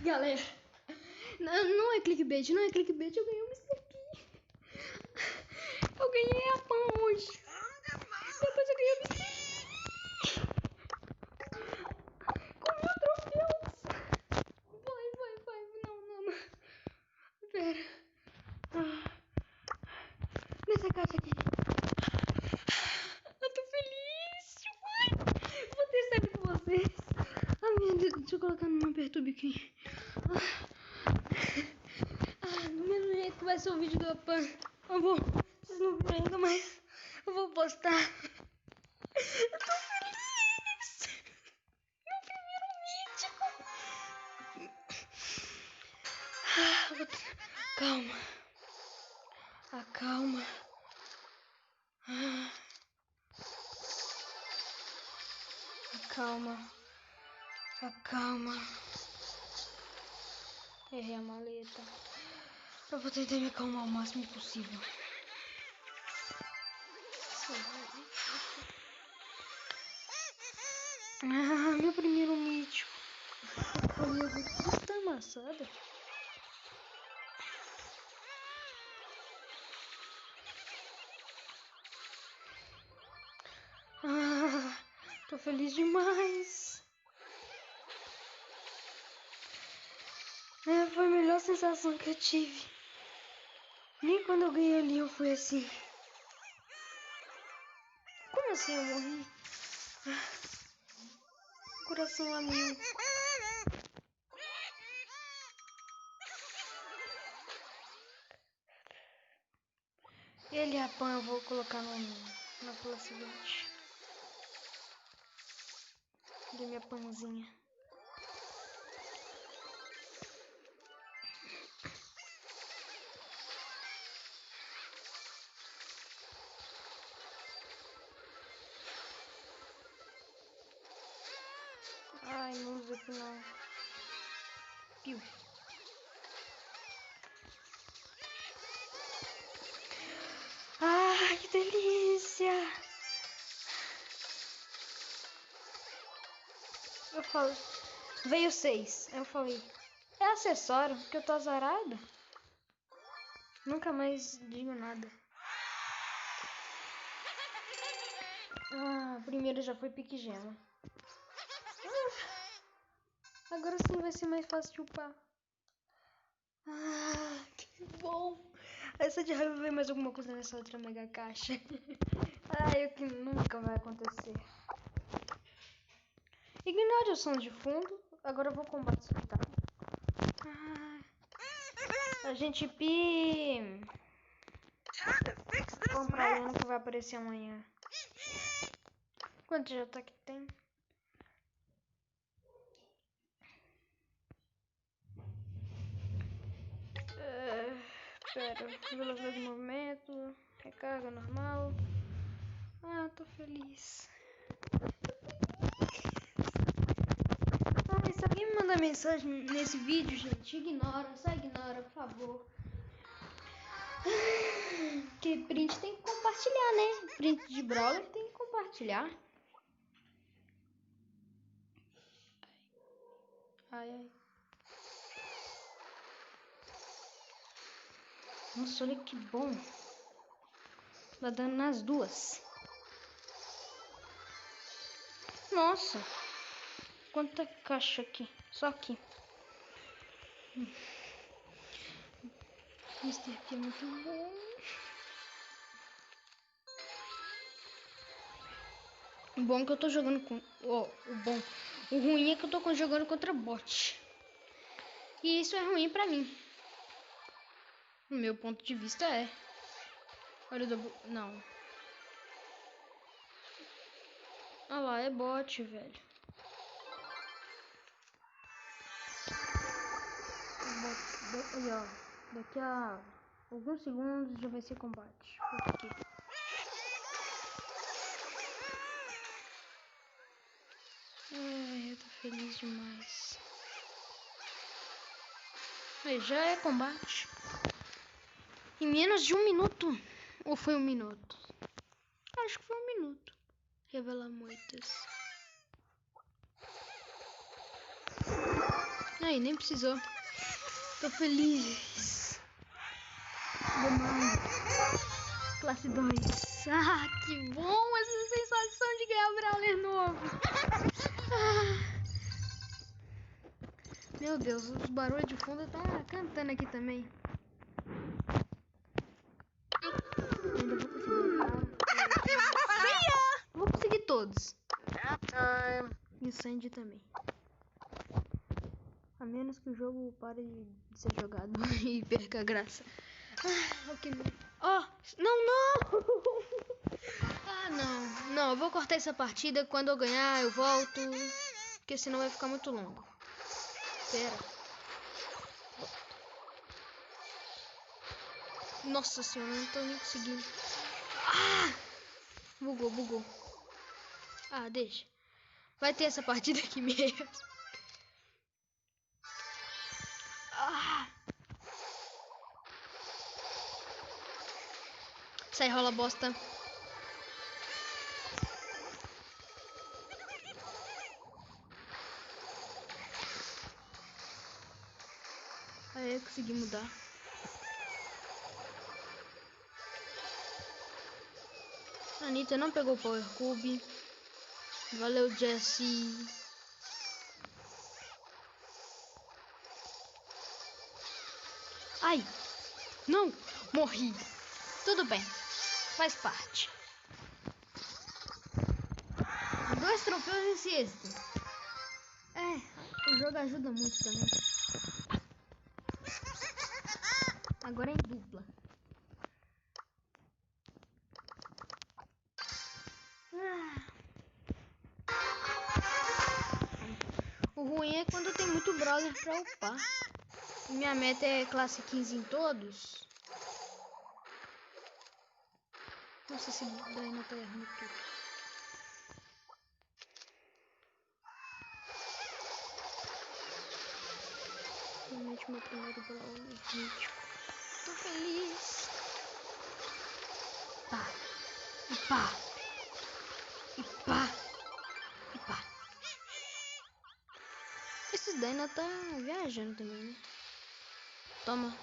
Galera, não é clickbait, não é clickbait. Eu ganhei um Mr. P. Eu ganhei a Pan hoje. Depois eu ganhei o Mr. Com 1000 troféus. Vai. Não. Pera. Nessa caixa aqui. Eu tô feliz. Vou testar aqui com vocês. Ah, meu Deus. Deixa eu colocar no Perturbe aqui. Do mesmo jeito que vai ser o vídeo da Pan. Eu vou. Vocês não viram ainda, mas eu vou postar. Eu tô feliz. Meu primeiro mítico. Calma. Acalma. Acalma. Errei a maleta. Eu vou tentar me acalmar o máximo possível. Meu primeiro mítico. Isso tá amassada. Tô feliz demais. Foi a melhor sensação que eu tive. Nem quando eu ganhei ali eu fui assim. Como assim eu morri? Coração a mil. Ele e a Pan eu vou colocar na pula seguinte. Cadê minha Panzinha? Ai, não usa aqui não. Piu. Que delícia! Eu falo, veio 6. Eu falei, é acessório, porque eu tô azarado. Nunca mais digo nada. Primeiro já foi pique gema. Agora sim vai ser mais fácil de upar. Que bom! Essa de raiva ver mais alguma coisa nessa outra mega caixa. O que nunca vai acontecer. Ignore o som de fundo. Agora eu vou combate escutado. A gente comprar um que vai aparecer amanhã. Quanto já tá que tem? Pera, velocidade de movimento, recarga normal. Tô feliz. Se alguém me mandar mensagem nesse vídeo, gente, ignora, só ignora, por favor. Porque print tem que compartilhar, né? Print de brawler tem que compartilhar. Ai. Nossa, olha que bom. Tá dando nas duas. Nossa. Quanta caixa aqui. Só aqui. Mr. P é muito bom. O bom é que eu tô jogando com... O ruim é que eu tô jogando contra bot. E isso é ruim pra mim. No meu ponto de vista é. Olha o double... Não. Olha lá, é bot, velho. Aí, ó. Daqui a alguns segundos já vai ser combate. Por quê? Eu tô feliz demais. Aí, já é combate. Em menos de 1 minuto. Ou foi 1 minuto? Acho que foi 1 minuto. Revela muitas. Aí, nem precisou. Tô feliz. Demais. Classe 2. Ah, que bom essa sensação de ganhar o Brawler novo. Ah. Meu Deus, os barulhos de fundo tá cantando aqui também. Ainda vou conseguir. Vou conseguir todos. E o Sandy também. A menos que o jogo pare de ser jogado e perca a graça. Ah, ok. Oh, não! Ah, não, eu vou cortar essa partida. Quando eu ganhar, eu volto. Porque senão vai ficar muito longo. Pera. Nossa senhora, não tô nem conseguindo. Ah! Bugou. Ah, deixa. Vai ter essa partida aqui mesmo. Ah! Sai, rola bosta. Aí eu consegui mudar. A Anitta não pegou o Power Cube. Valeu, Jessie. Ai! Não! Morri. Tudo bem. Faz parte. 2 troféus e sexto. O jogo ajuda muito também. Agora é em dupla. O ruim é quando tem muito brawler pra upar. Minha meta é classe 15 em todos. Nossa, esse Dyna tá errando tudo. Realmente meu primeiro brawler mítico. Tô feliz. Pá. E pá. E pá. E pá. Esse Dyna tá viajando também, né? Toma.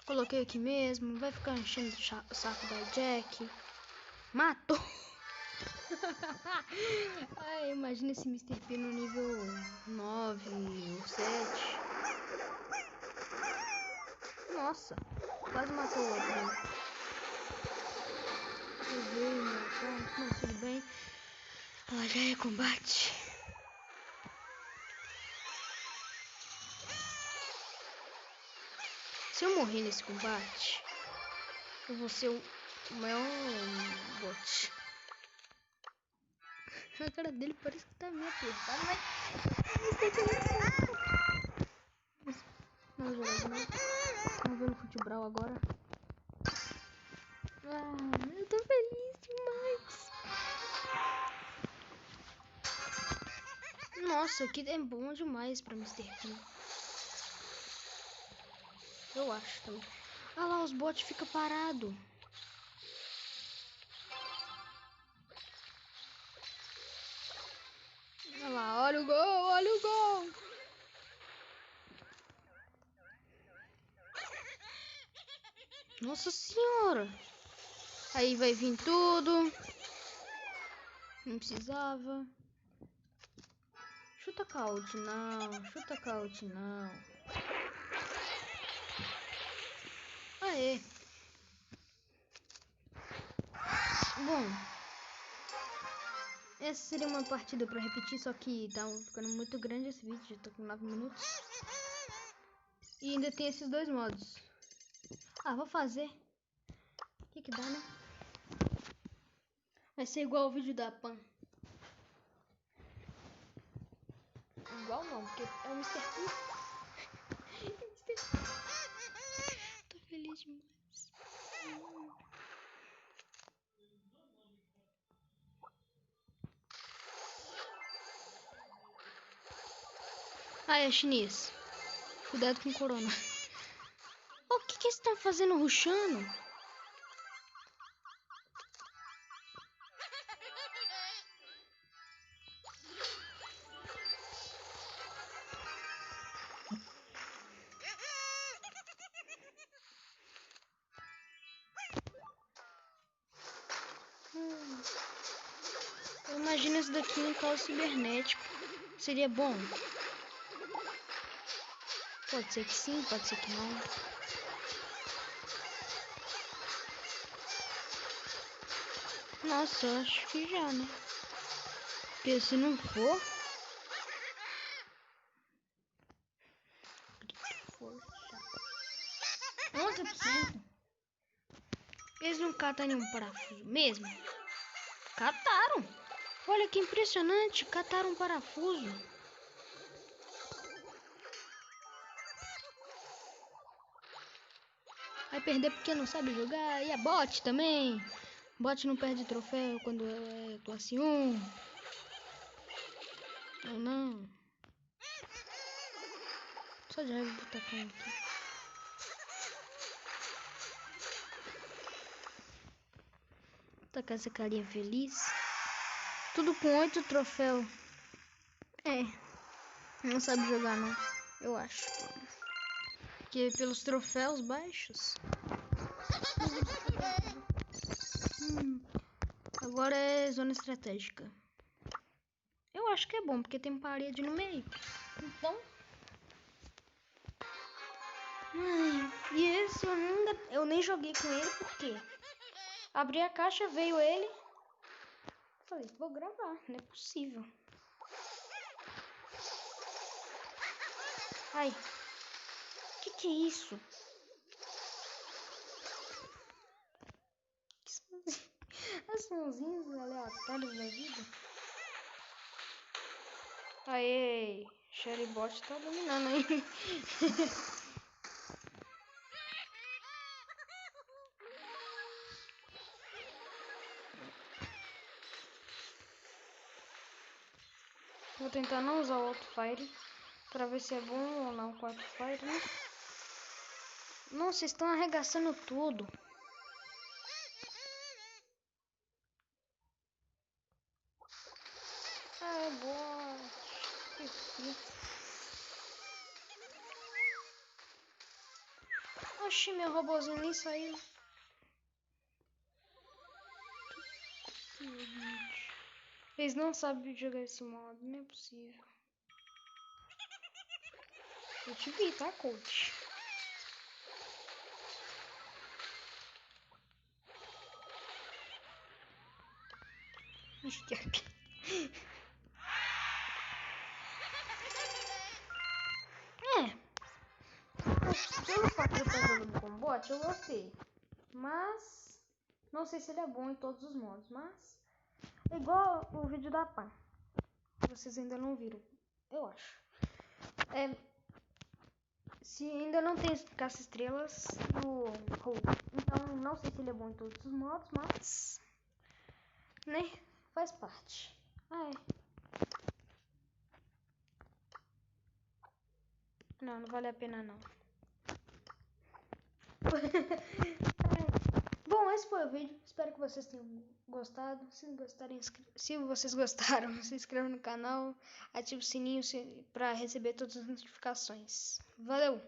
Coloquei aqui mesmo. Vai ficar enchendo o saco da Jack. Matou. Ai, imagina esse Mr. P no nível 9 ou 7. Nossa, quase matou o outro. Mas tudo bem. Ela já é combate. Se eu morrer nesse combate, eu vou ser o maior bot. A cara dele parece que tá meio apertada, mas... Vamos jogar de novo. Vamos ver no futebol agora. Eu tô feliz demais. Nossa, aqui é bom demais pra Mr. P. Eu acho também. Ah lá, os bots ficam parados. Olha lá, olha o gol. Nossa senhora. Aí vai vir tudo. Não precisava. Chuta caute, não. Aê. Bom. Essa seria uma partida pra repetir, só que tá ficando muito grande esse vídeo. Já tô com 9 minutos. E ainda tem esses 2 modos. Vou fazer. O que dá, né? Vai ser igual o vídeo da Pan. Igual não, porque é o Mr. P. Tô feliz demais. É chinês. Cuidado com o corona. O que eles estão fazendo rushando? Imagina isso daqui em caos cibernético. Seria bom? Pode ser que sim, pode ser que não. Nossa, eu acho que já, né? Porque se não for... Força. 11%. Eles não catam nenhum parafuso mesmo? Cataram! Olha que impressionante! Cataram um parafuso. Vai perder porque não sabe jogar. E é bot também. Bot não perde troféu quando é classe 1. Não, não. Só de raiva botar aqui. Tá com essa carinha feliz. Tudo com 8 troféus. É. Não sabe jogar não. Eu acho. Porque pelos troféus baixos. Agora é zona estratégica. Eu acho que é bom, porque tem parede no meio. Então... e esse eu nem joguei com ele, porque abri a caixa, veio ele. Falei, vou gravar, não é possível. Ai, que é isso? As sonzinhos aleatórios da vida. Aê, Sherrybot tá dominando aí. Vou tentar não usar o Auto-Fire pra ver se é bom ou não com o Auto-Fire, né? Nossa, vocês estão arregaçando tudo. Ah, é boa. Oxi, meu robozinho nem saiu. Eles não sabem jogar esse modo, não é possível. Eu te vi, tá, coach? Pelo fato de eu estar jogando com bot, eu gostei. Mas não sei se ele é bom em todos os modos. Mas é igual o vídeo da Pan. Vocês ainda não viram, eu acho. Se ainda não tem caça estrelas no Hulk. Então não sei se ele é bom em todos os modos, mas né? Faz parte. Ah, é. Não vale a pena não. Bom, esse foi o vídeo. Espero que vocês tenham gostado. Se vocês gostaram, se inscreva no canal, ative o sininho para receber todas as notificações. Valeu!